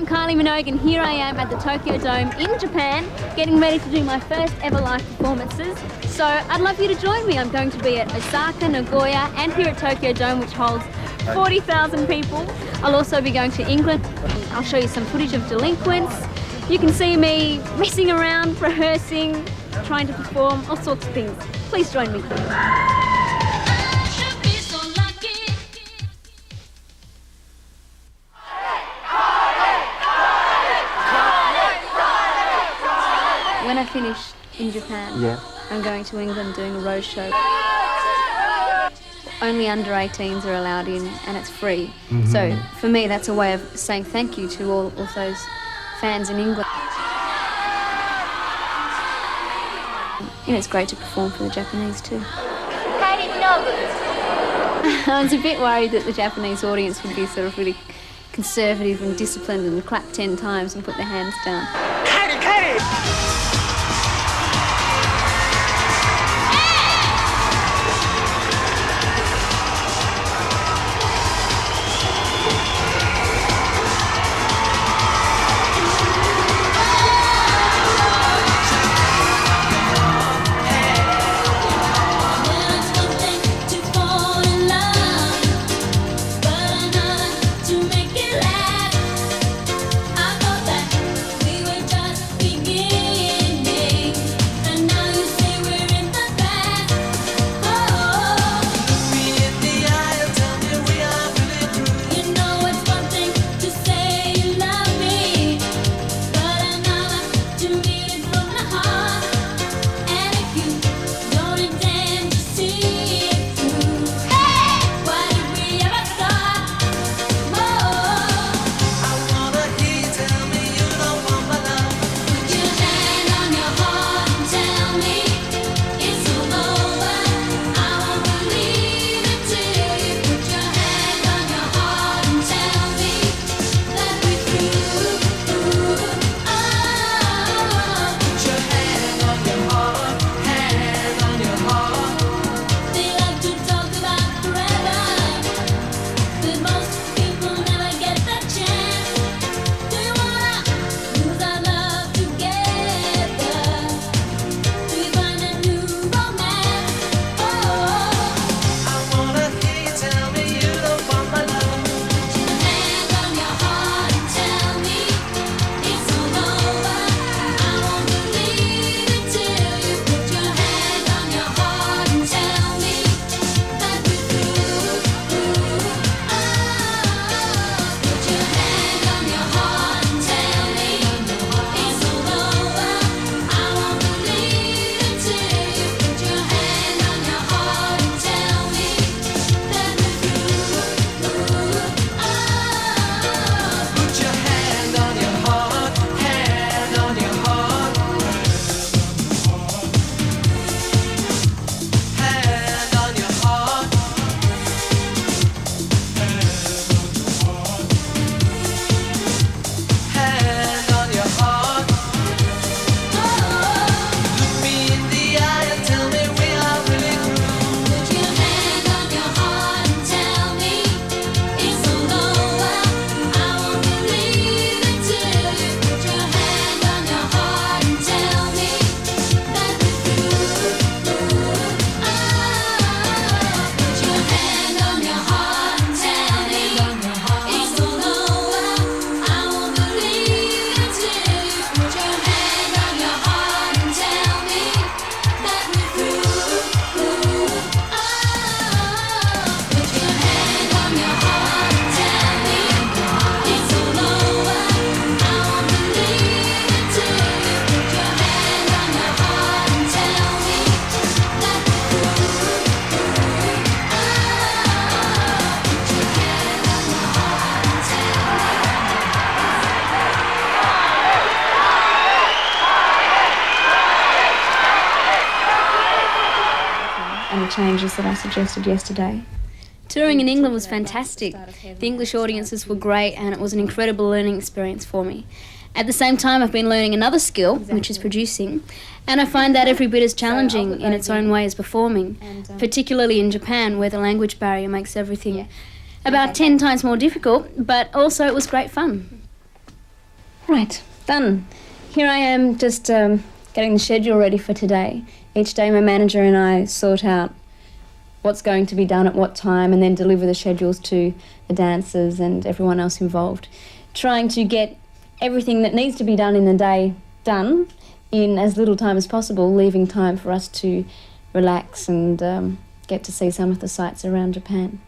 I'm Kylie Minogue and here I am at the Tokyo Dome in Japan, getting ready to do my first ever live performances. So I'd love you to join me. I'm going to be at Osaka, Nagoya and here at Tokyo Dome, which holds 40,000 people. I'll also be going to England. I'll show you some footage of Delinquents. You can see me messing around, rehearsing, trying to perform, all sorts of things. Please join me. When I finish in Japan, I'm going to England doing a road show. Only under 18s are allowed in and it's free. So for me that's a way of saying thank you to all of those fans in England. And it's great to perform for the Japanese too. Kylie Minogue. I was a bit worried that the Japanese audience would be sort of really conservative and disciplined and clap 10 times and put their hands down. Kylie! And the changes that I suggested yesterday. Touring in England was fantastic. The English audiences were great and it was an incredible learning experience for me. At the same time, I've been learning another skill, which is producing, and I find that every bit as challenging in its own way as performing, particularly in Japan, where the language barrier makes everything about 10 times more difficult, but also it was great fun. Right, done. Here I am just getting the schedule ready for today. Each day my manager and I sort out what's going to be done at what time and then deliver the schedules to the dancers and everyone else involved. Trying to get everything that needs to be done in the day done in as little time as possible, leaving time for us to relax and get to see some of the sights around Japan.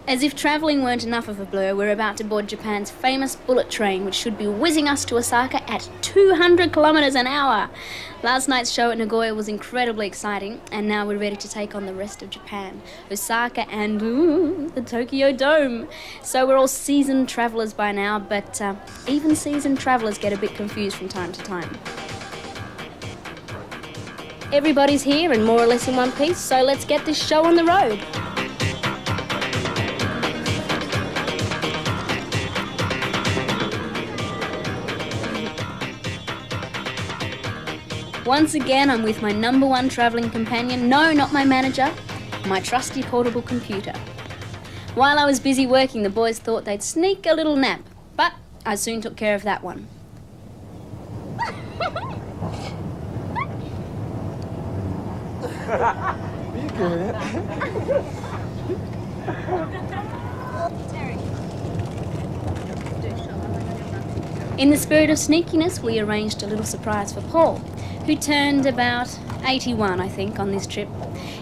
As if travelling weren't enough of a blur, we're about to board Japan's famous bullet train, which should be whizzing us to Osaka at 200 kilometres an hour. Last night's show at Nagoya was incredibly exciting, and now we're ready to take on the rest of Japan, Osaka and the Tokyo Dome. So we're all seasoned travellers by now, but even seasoned travellers get a bit confused from time to time. Everybody's here and more or less in one piece, so let's get this show on the road. Once again, I'm with my number one travelling companion. No, not my manager, my trusty portable computer. While I was busy working, the boys thought they'd sneak a little nap, but I soon took care of that one. In the spirit of sneakiness, we arranged a little surprise for Paul, who turned about 81, I think, on this trip.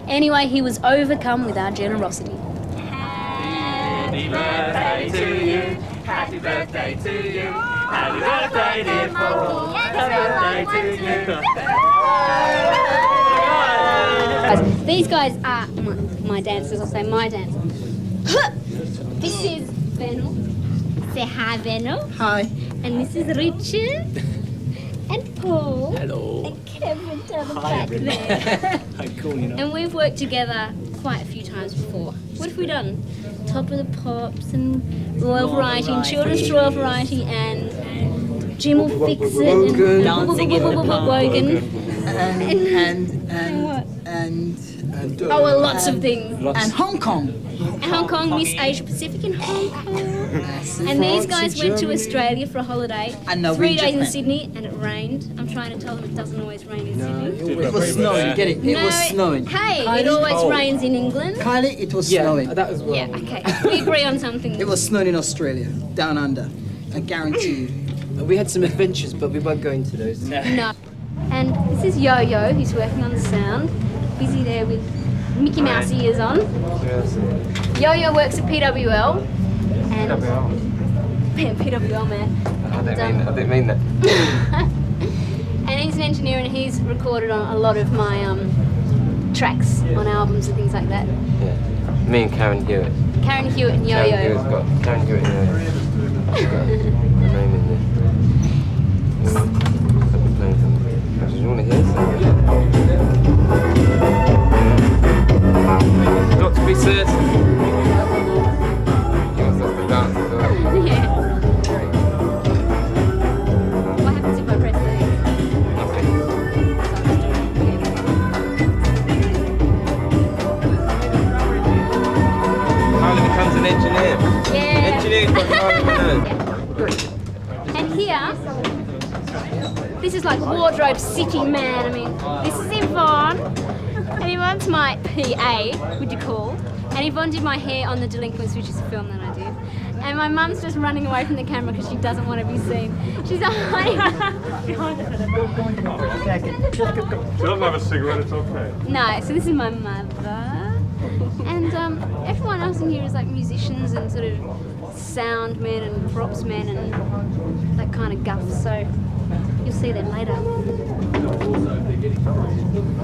Anyway, he was overcome with our generosity. Happy birthday to you, happy birthday to you, happy birthday dear Paul, happy birthday to you. These guys are my dancers, I'll say my dancers. This is Benno. Say hi, Benno. Hi. And this is Richard. And Paul. Hello. And Kevin down the back there. I'm cool, you know. And we've worked together quite a few times before. What have we done? Top of the Pops and Royal Variety and Children's Royal Variety and Jim will fix it and Dancing in the Park. Wogan. And Oh, well, lots of things. and Hong Kong. And Hong Kong, Miss Asia Pacific in Hong Kong. And these guys went to Australia for a holiday. And now 3 we're in days in Japan. Sydney, and it rained. I'm trying to tell them it doesn't always rain in Sydney. It was snowing. Get it? It was snowing. Hey, it always rains in England. Kylie, it was snowing. That as well. Yeah, okay. We agree on something. It was snowing in Australia, down under. I guarantee you. We had some adventures, but we won't go into those. No. And this is Yo-Yo, who's working on the sound. Busy there with Mickey Mouse ears on. Yo-Yo works at PWL. And PWL, man. I didn't mean that. And he's an engineer and he's recorded on a lot of my tracks on albums and things like that. Yeah. Me and Karen Hewitt. Karen Hewitt and Karen Yo-Yo. Hewitt's got Karen Hewitt and Yo-Yo. She's got her name in there. I've been playing some. Do you want to hear something? Got to be certain. You want us to dance as well? Yeah. What happens if I press these? Nothing. Kylie becomes an engineer. Yeah. Engineering from Kylie. And here, this is like wardrobe city man. I mean, this is Yvonne. And Yvonne's my PA, would you call? And Yvonne did my hair on The Delinquents, which is a film that I did. And my mum's just running away from the camera because she doesn't want to be seen. She's hiding behind it. She doesn't have a cigarette, it's okay. No, so this is my mother. And everyone else in here is like musicians and sort of sound men and props men and that kind of guff. So you'll see them later.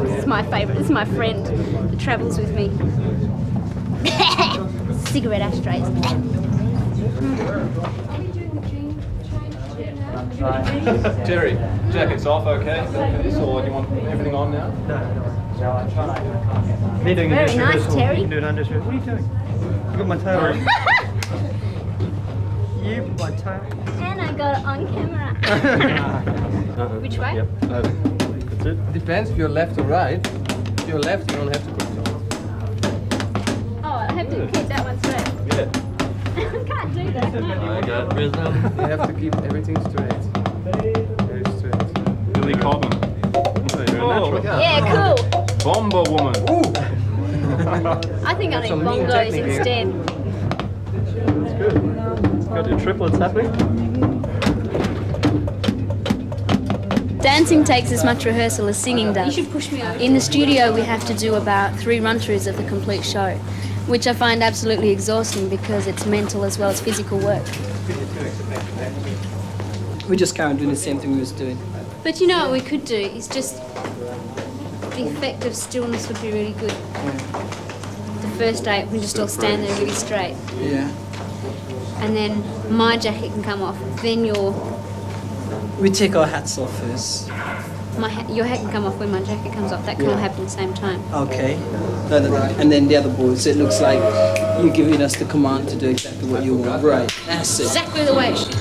This is my favourite. This is my friend that travels with me. Cigarette ashtrays. Jerry, jacket's off, okay? So do you want everything on now? Me doing Very a nice, disrehearsal. Terry. You can do an undisrehearsal. What are you doing? I got my tail on. You, my tail. And I got it on camera. Which way? Yep. That's it. Depends if you're left or right. If you're left, you don't have to control. Oh, I have to keep that one straight. Yeah. I can't do that. I got rhythm. You have to keep everything straight. Very straight. Billy Cobham. Oh, look out. Yeah, cool. Bomber woman. I think I need Some mean bongos technique here. instead. That's good. Got your triplets happening. Dancing takes as much rehearsal as singing does. You should push me over. In the studio, we have to do about 3 run-throughs of the complete show. which I find absolutely exhausting because it's mental as well as physical work. We just carry on doing the same thing we was doing. But you know what we could do is just, the effect of stillness would be really good. The first day we just all stand there really straight, Yeah. and then my jacket can come off. Then We take our hats off first. your hat can come off when my jacket comes off. That can all happen at the same time. Okay. And then the other boys, it looks like you're giving us the command to do exactly what you want. Right. That's it. Exactly the way it should.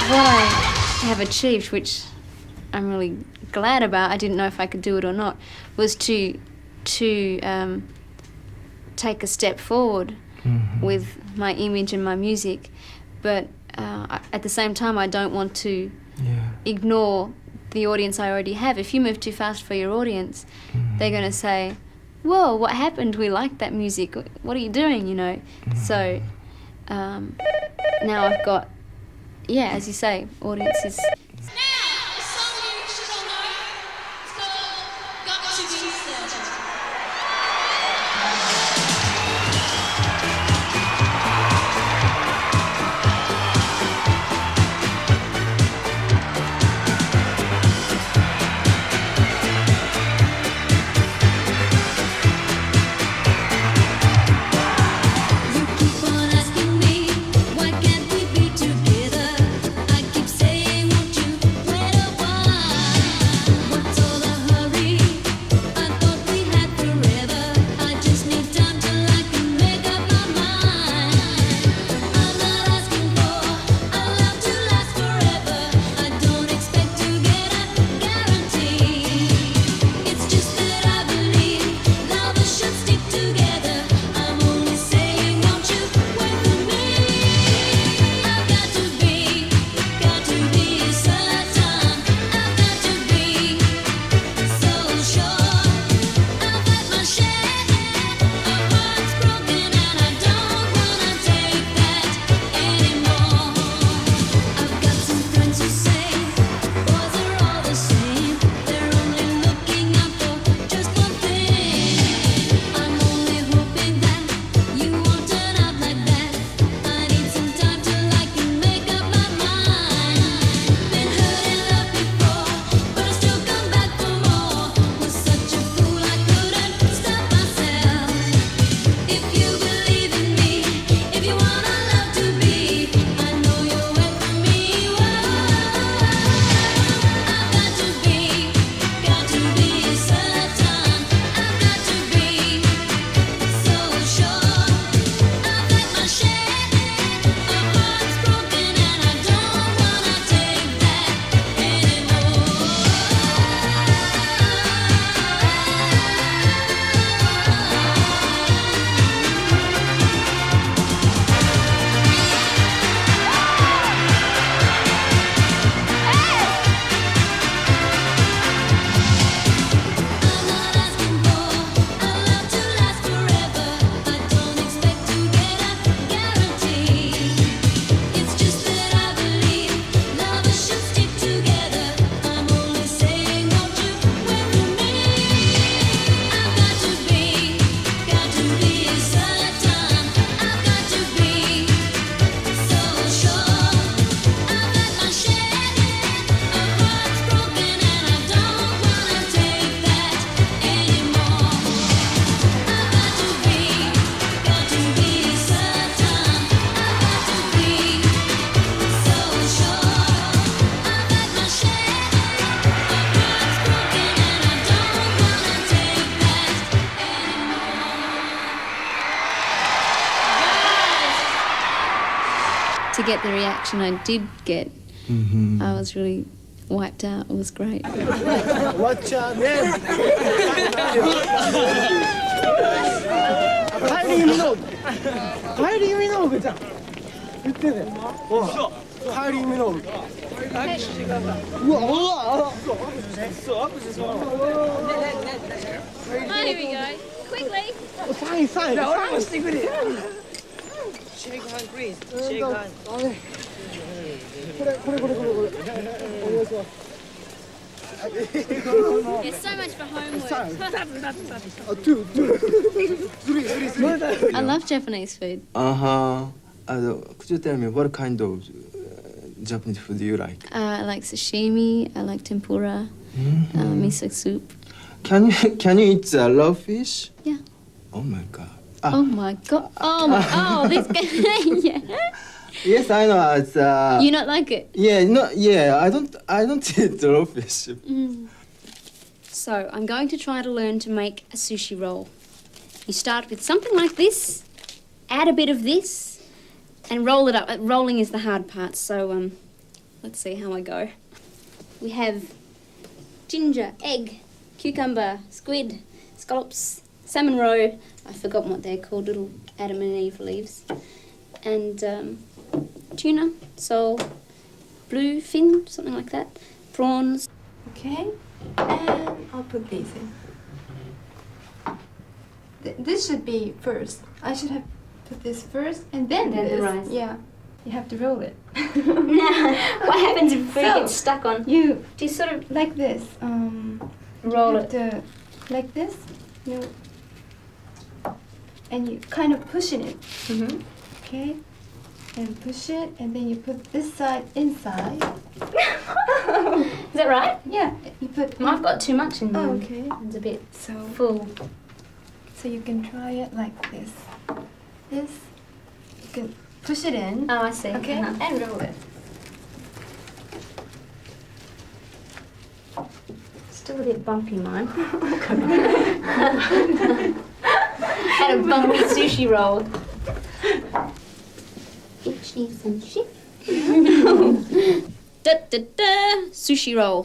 What I have achieved, which I'm really glad about, I didn't know if I could do it or not, was to take a step forward with my image and my music, but at the same time I don't want to ignore the audience I already have. If you move too fast for your audience, they're going to say, whoa, what happened? We like that music. What are you doing, you know? So now I've got, yeah, as you say, audiences. Why can't we be together? I keep saying, won't you to get the reaction I did get, I was really wiped out. It was great. What's your name? Kylie Minogue. Kylie Minogue じゃん。言ってね。ほら。Kylie Minogue. うわ、うわ。Oh, here we go. Quickly. サインサイン。じゃあ俺もしてくれ。Shake hand, please. Shake hand. これ。お願いします。 It's so much for homework. I love Japanese food. Could you tell me what kind of Japanese food do you like? I like sashimi. I like tempura. Miso soup. Can you eat raw fish? Yeah. Oh my god. Oh my god. Oh, this guy. Yeah. Yes, I know. It's You not like it? Yeah, no, yeah. I don't eat raw fish. So I'm going to try to learn to make a sushi roll. You start with something like this, add a bit of this, and roll it up. Rolling is the hard part, so let's see how I go. We have ginger, egg, cucumber, squid, scallops, salmon roe. I've forgotten what they're called, little Adam and Eve leaves. And tuna, sole, blue fin, something like that, prawns. Okay, and I'll put these in. This should be first. I should have put this first and then Then the this. rice. Yeah, you have to roll it. What happens if food So, gets stuck on? You Do you sort of like this. roll you it? have to, like this. You and you kind of pushing it. Mm-hmm. Okay, and push it, and then you put this side inside. Is that right? Yeah, you put. I've got too much in there. Oh, okay. It's a bit So full. So you can try it like this. This, you can push it in. Oh, I see. Okay, Uh-huh. and roll it. Still a bit bumpy, mine. Had a bumpy sushi roll. Itchy sushi. Da da da. Sushi roll.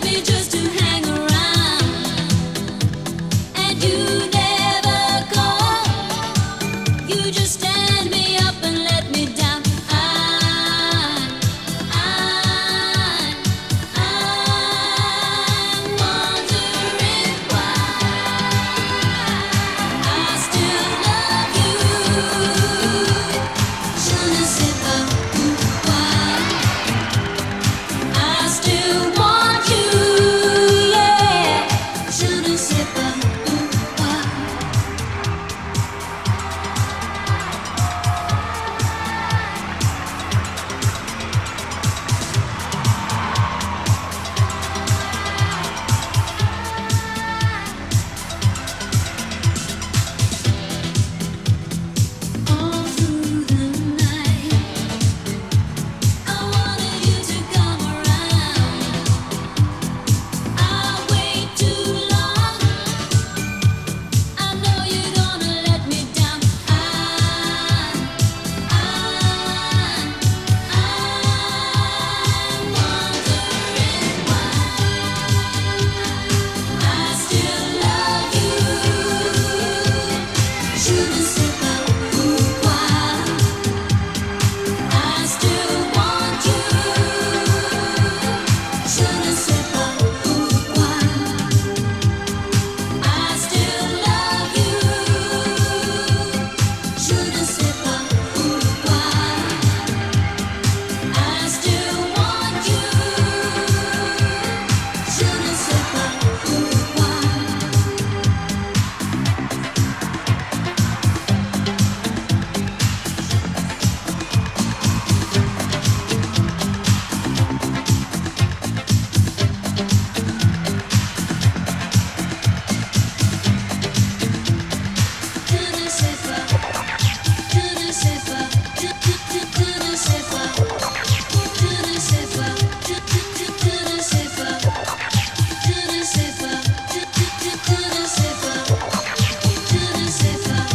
me just to hang around, and you never call. You just stand me up and let me down. I'm wondering why I still love you. Je ne sais pas pourquoi I still want you, yeah. Je ne sais pas pourquoi. All through the night, I wanted you to come around. I'll wait too long. I know you're gonna let me down. I'm wondering why I still love you. Je ne sais pas pourquoi I still want you. Je ne sais pas pourquoi I still love you. Je ne sais pas pourquoi I still want you. Je ne sais pas pourquoi. Je ne sais pas, je ne sais pas, je ne sais pas, je ne sais pas, je ne sais pas, je ne sais pas, je ne sais pas, je ne sais pas.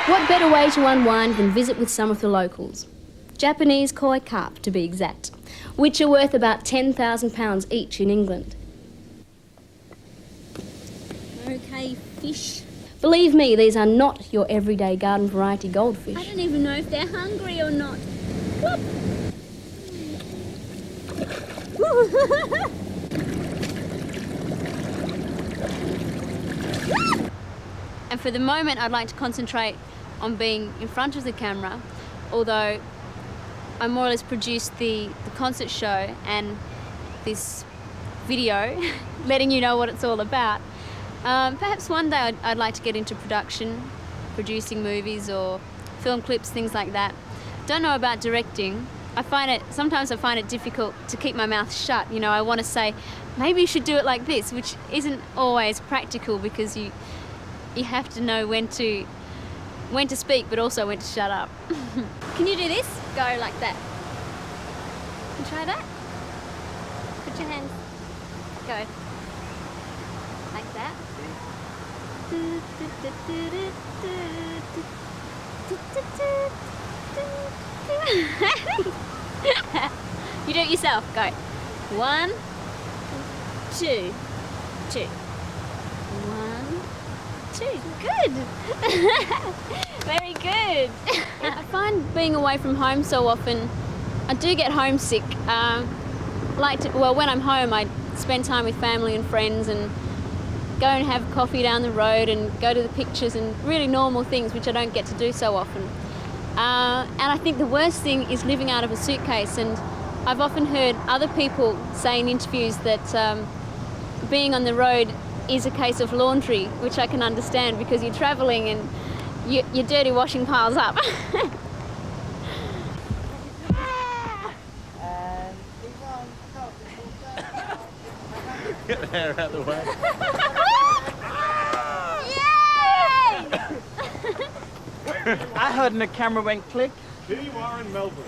What better way to unwind than visit with some of the locals? Japanese koi carp, to be exact, which are worth about £10,000 each in England. Okay, fish. Believe me, these are not your everyday garden variety goldfish. I don't even know if they're hungry or not. And for the moment, I'd like to concentrate on being in front of the camera, although I more or less produced the concert show and this video, letting you know what it's all about. Perhaps one day I'd like to get into production, producing movies or film clips, things like that. Don't know about directing. Sometimes I find it difficult to keep my mouth shut. You know, I want to say, maybe you should do it like this, which isn't always practical because you have to know when to speak, but also when to shut up. Can you do this? Go like that. Can you try that? Put your hands. Go. Like that. You do it yourself. Go. 1, 2, 2. 1, 2. Good. Very good. I find being away from home so often, I do get homesick. When I'm home, I spend time with family and friends and go and have coffee down the road and go to the pictures and really normal things which I don't get to do so often. And I think the worst thing is living out of a suitcase, and I've often heard other people say in interviews that being on the road is a case of laundry, which I can understand because you're travelling and your dirty washing piles up. hair out the way. I heard and the camera went click. Here you are in Melbourne.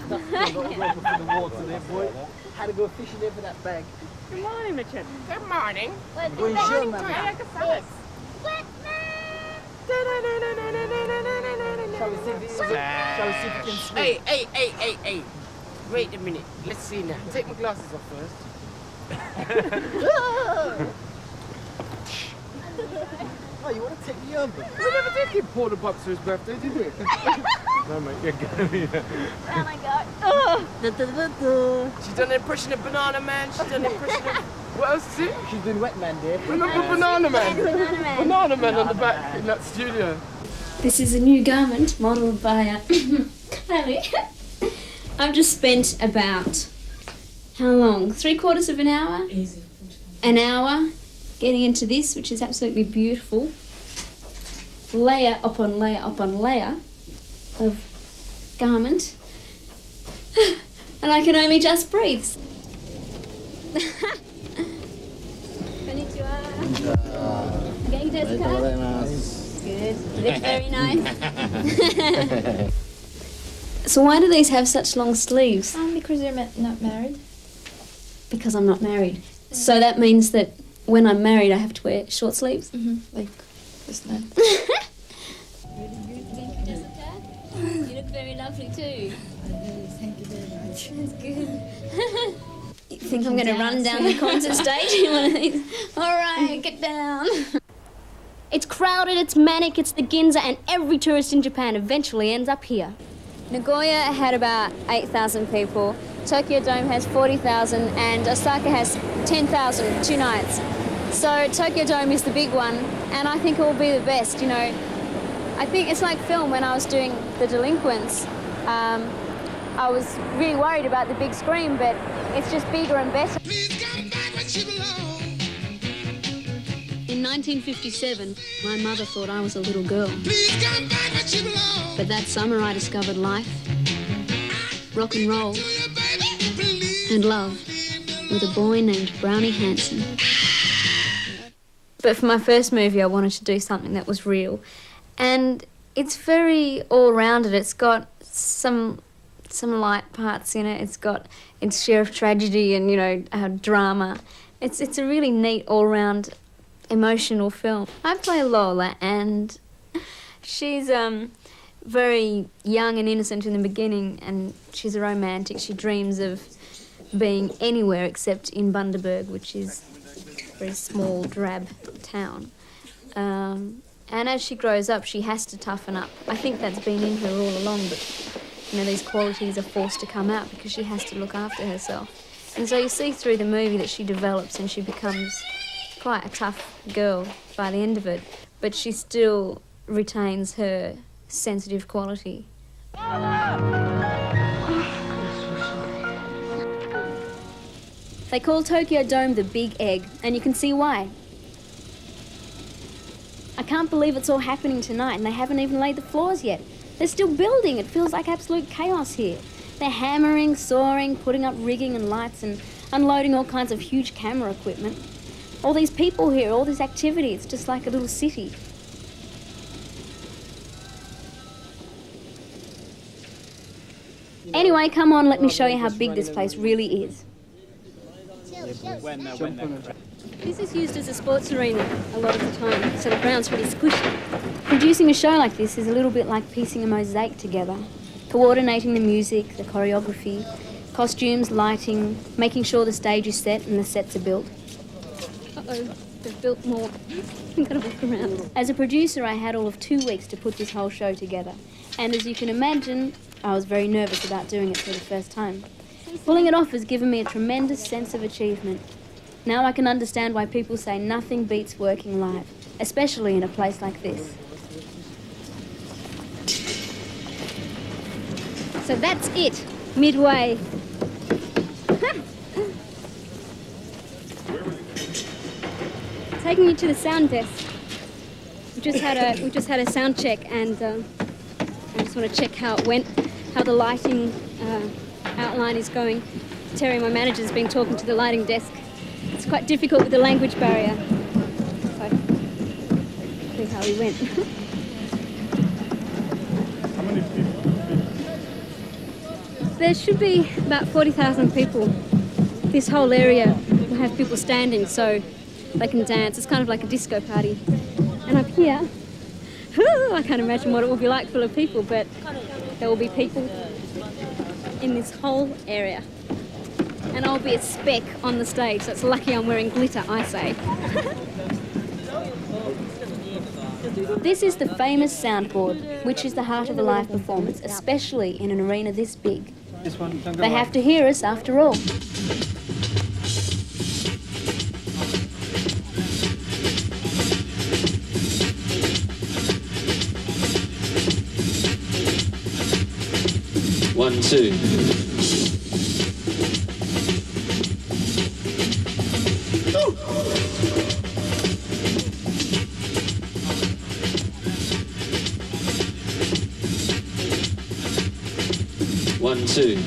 Not for the water there, boy. Had to go fishing there for that bag. Good morning, Richard. Good morning. Bonjour, mama. Shall we see if we can swim? Hey. Wait a minute. Let's see now. Take my glasses off first. Oh, you want to take me over? We never did give Paul a box for his birthday, did we? No, mate, you're going. Down I go. She's done an impression of Banana Man. She's done an impression of... What else is it? She's doing Wet Man there. Remember Banana Man? Banana Man. Banana Man on the back in that studio. This is a new garment modelled by Kylie. I've just spent about, how long? 3/4 of an hour? Easy. An hour getting into this, which is absolutely beautiful. Layer upon layer upon layer of garment. And I can only just breathe. Konnichiwa. Genki desu ka? Good. Looks very nice. So why do these have such long sleeves? Because you're not married. Because I'm not married. So that means that when I'm married, I have to wear short sleeves? Like this night. You look very lovely too. Thank you very much. That's good. You think I'm going to run down the concert stage in one of these? All right, get down. It's crowded, it's manic, it's the Ginza, and every tourist in Japan eventually ends up here. Nagoya had about 8,000 people, Tokyo Dome has 40,000, and Osaka has 10,000, 2 nights. So Tokyo Dome is the big one, and I think it will be the best, you know. I think it's like film. When I was doing The Delinquents, I was really worried about the big screen, but it's just bigger and better. In 1957, my mother thought I was a little girl. But that summer I discovered life, rock and roll, and love with a boy named Brownie Hanson. But for my first movie, I wanted to do something that was real. And it's very all-rounded. It's got some light parts in it. It's got its share of tragedy and, you know, drama. It's a really neat all-round emotional film. I play Lola, and she's very young and innocent in the beginning, and she's a romantic. She dreams of being anywhere except in Bundaberg, which is a very small, drab town. And as she grows up, she has to toughen up. I think that's been in her all along, but, you know, these qualities are forced to come out because she has to look after herself. And so you see through the movie that she develops and she becomes quite a tough girl by the end of it, but she still retains her sensitive quality. They call Tokyo Dome the Big Egg, and you can see why. I can't believe it's all happening tonight and they haven't even laid the floors yet. They're still building. It feels like absolute chaos here. They're hammering, sawing, putting up rigging and lights and unloading all kinds of huge camera equipment. All these people here, all this activity, it's just like a little city. Anyway, come on, let me show you how big this place really is. This is used as a sports arena a lot of the time, so the ground's really squishy. Producing a show like this is a little bit like piecing a mosaic together. Coordinating the music, the choreography, costumes, lighting, making sure the stage is set and the sets are built. Uh-oh, they've built more. I've got to walk around. As a producer, I had all of 2 weeks to put this whole show together. And as you can imagine, I was very nervous about doing it for the first time. Pulling it off has given me a tremendous sense of achievement. Now I can understand why people say nothing beats working live, especially in a place like this. So that's it, midway. Taking you to the sound desk. We just had a sound check, and I just want to check how it went, how the lighting outline is going. Terry, my manager, has been talking to the lighting desk. It's It's quite difficult with the language barrier. So, see how we went. How many people? There should be about 40,000 people. This whole area will have people standing so they can dance. It's kind of like a disco party. And up here, I can't imagine what it will be like full of people, but there will be people in this whole area. And I'll be a speck on the stage, so it's lucky I'm wearing glitter, I say. This is the famous soundboard, which is the heart of a live performance, especially in an arena this big. They have to hear us after all. One, two. One, two.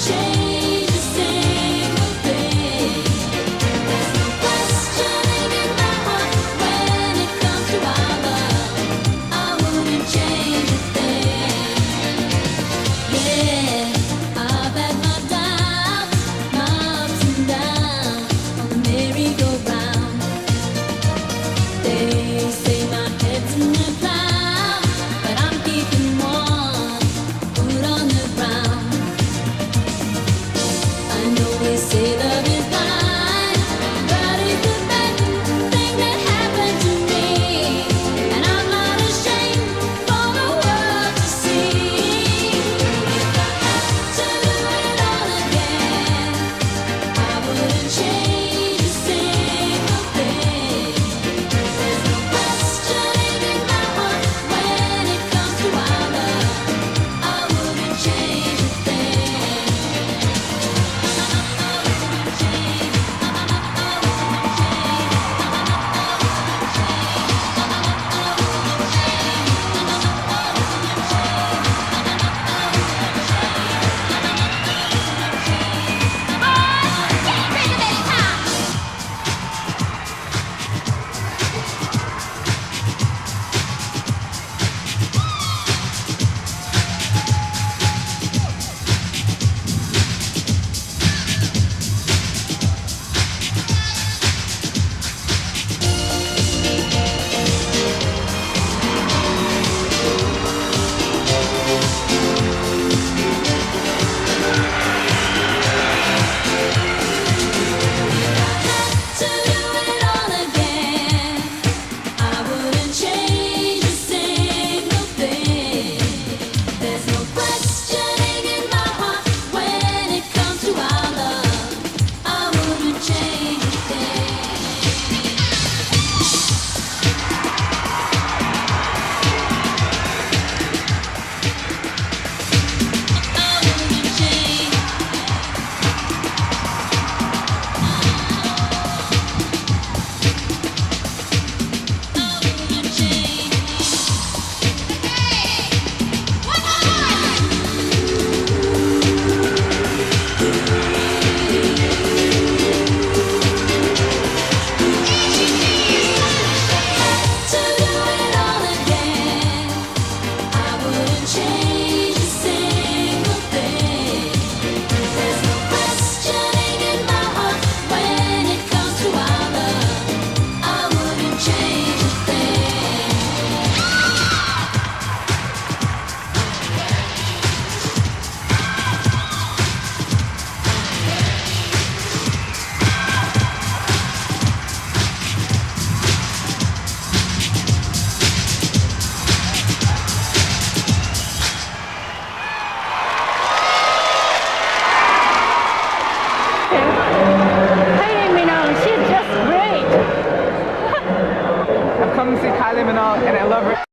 Change a single thing. There's no questioning in my Minogue, and I love her.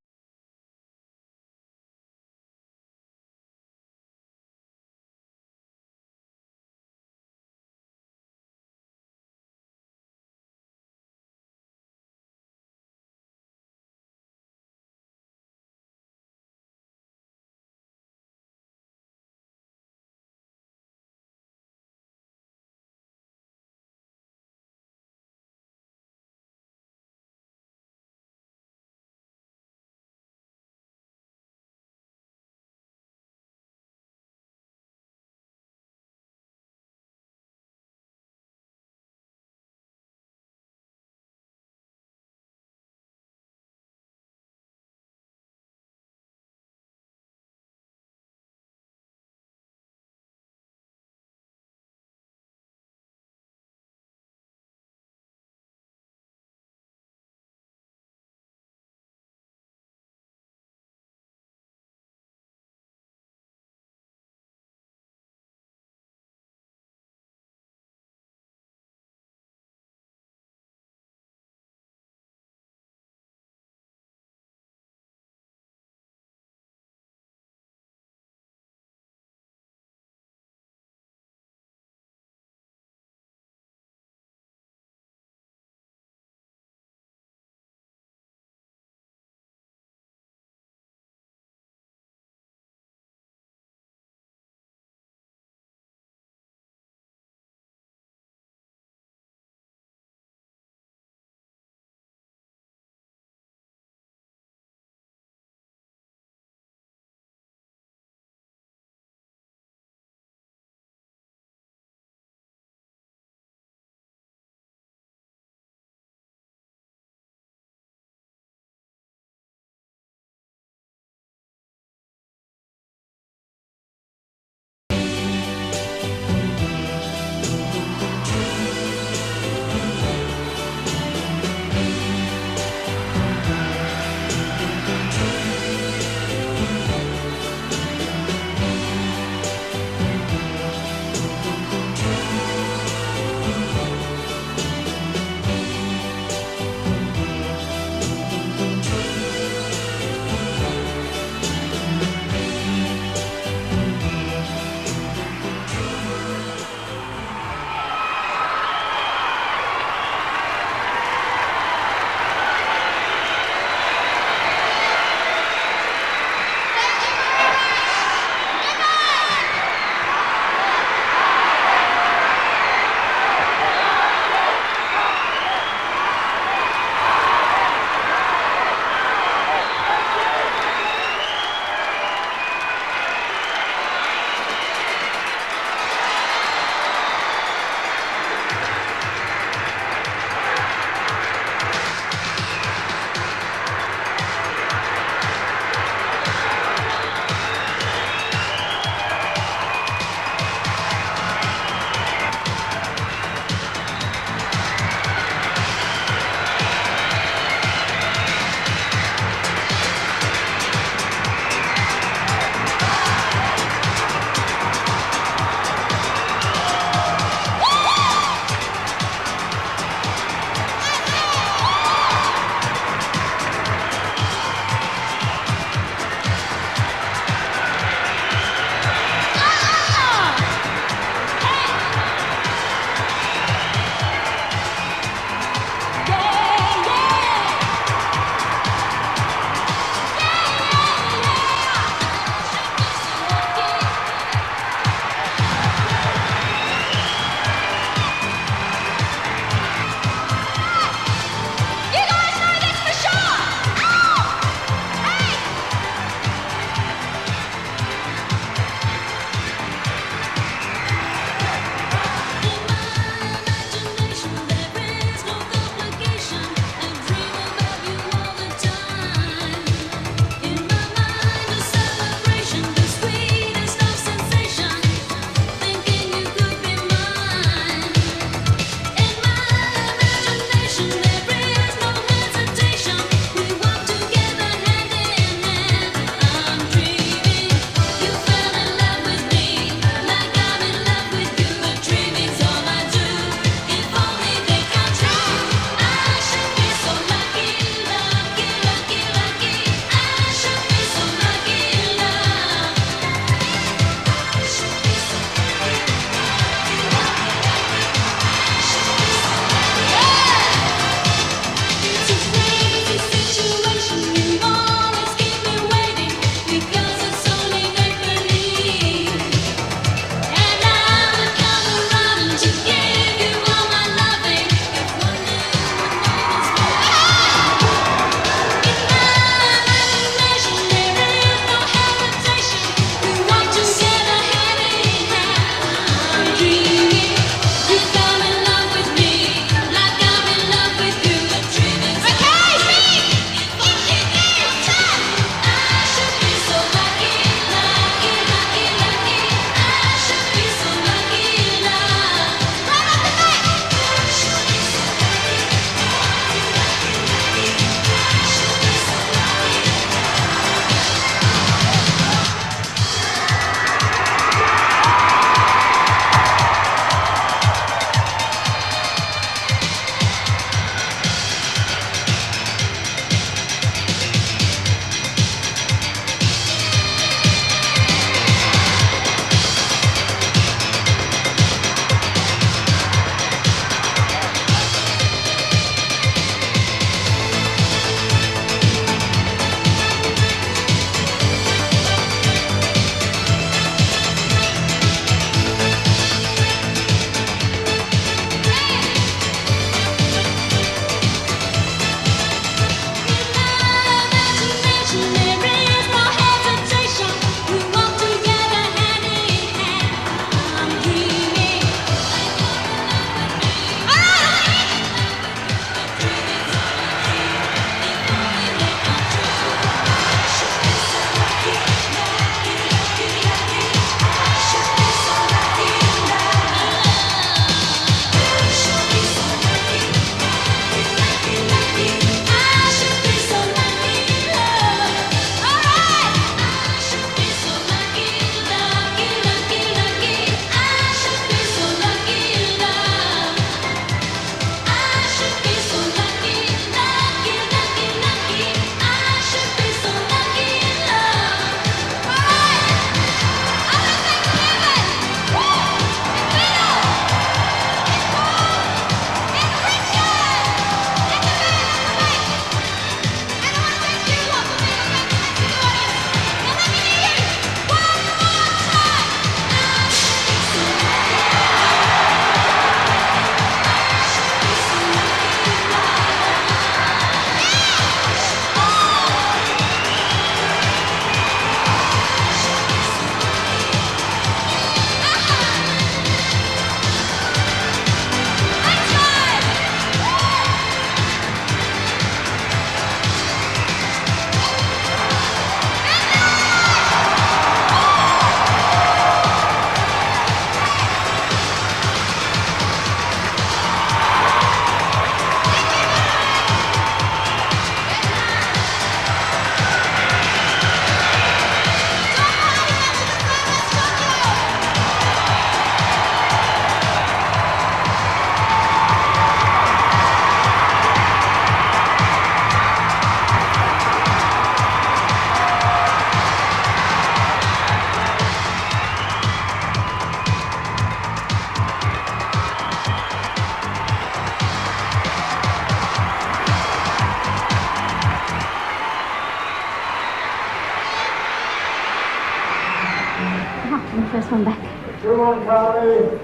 first one back. Good one, Kylie.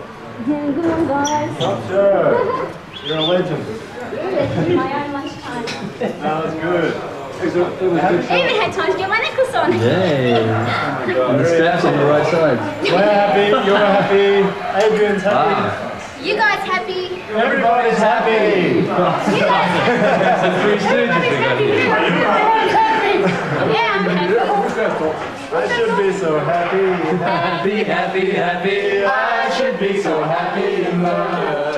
Yeah, good one, guys. Sure. You're a legend. My own lunchtime. That was good. It was a good I even had time to get my necklace on. Yay! And the straps on the right side. We're happy, you're happy, Adrian's happy. You guys happy? Everybody's happy. You guys Three Stooges happy? Yeah, I'm happy. I should be so happy. Happy, happy, happy. I should be so happy in love.